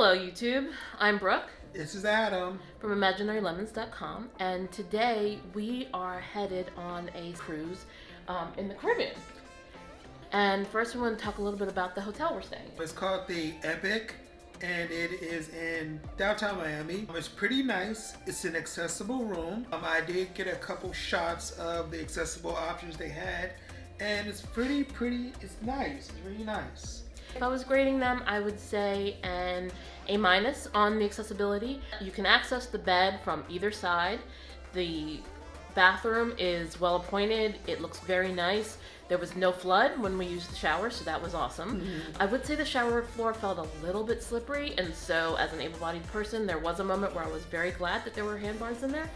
Hello YouTube, I'm Brooke This is Adam. from ImaginaryLemons.com, and today we are headed on a cruise in the Caribbean. And first we want to talk a little bit about the hotel we're staying in. It's called the Epic, and it is in downtown Miami. It's pretty nice. It's an accessible room. I did get a couple shots of the accessible options they had, and it's pretty. It's nice. It's really nice. If I was grading them, I would say an A- on the accessibility. You can access the bed from either side. The bathroom is well appointed. It looks very nice. There was no flood when we used the shower, so that was awesome. I would say the shower floor felt a little bit slippery, and so as an able-bodied person, there was a moment where I was very glad that there were handbars in there,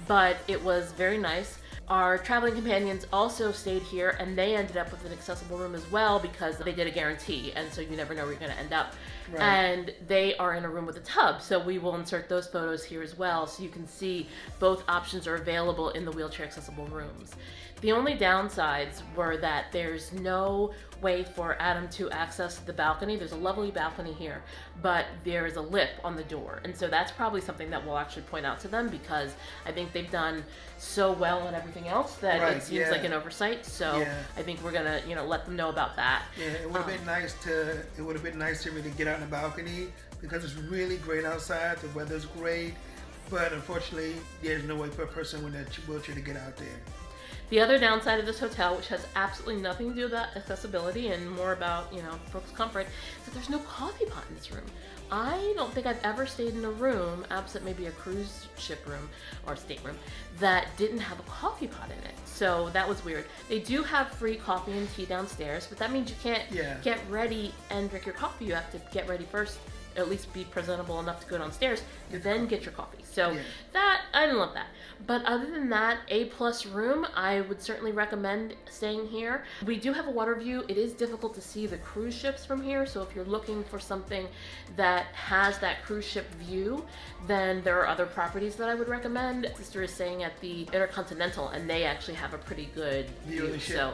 but it was very nice. Our traveling companions also stayed here, and they ended up with an accessible room as well because they did a guarantee, and so you never know where you're going to end up. Right. And they are in a room with a tub, so we will insert those photos here as well, so you can see both options are available in the wheelchair accessible rooms. The only downsides were that there's no way for Adam to access the balcony. There's a lovely balcony here, but there's a lip on the door. And so that's probably something that we'll actually point out to them because I think they've done so well on everything else that it seems like an oversight. So I think we're gonna, let them know about that. Yeah, it would have been nice to. It would have been nice to really get out on the balcony because it's really great outside. The weather's great, but unfortunately, there's no way for a person with a wheelchair to get out there. The other downside of this hotel, which has absolutely nothing to do about accessibility and more about, Brooke's comfort, is that there's no coffee pot in this room. I don't think I've ever stayed in a room, absent maybe a cruise ship room or stateroom, that didn't have a coffee pot in it. So that was weird. They do have free coffee and tea downstairs, but that means you can't get ready and drink your coffee. You have to get ready first, at least be presentable enough to go downstairs, then get your coffee. So that, I didn't love that. But other than that, A+ room, I would certainly recommend staying here. We do have a water view. It is difficult to see the cruise ships from here, so if you're looking for something that has that cruise ship view, then there are other properties that I would recommend. Sister is staying at the Intercontinental, and they actually have a pretty good view. So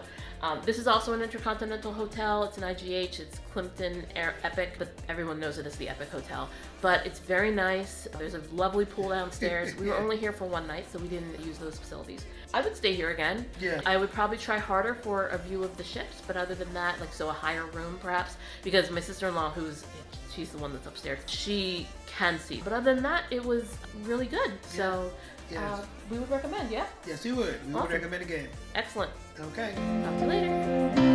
this is also an Intercontinental hotel. It's an IGH. It's Plimpton Epic, but everyone knows it as the Epic Hotel. But it's very nice. There's a lovely pool downstairs. We were only here for one night, so we didn't use those facilities. I would stay here again. Yeah. I would probably try harder for a view of the ships, but other than that, a higher room perhaps, because my sister-in-law, she's the one that's upstairs, she can see. But other than that, it was really good. So we would recommend, yeah? Yes, we would. We would recommend again. Excellent. Okay. Talk to you later.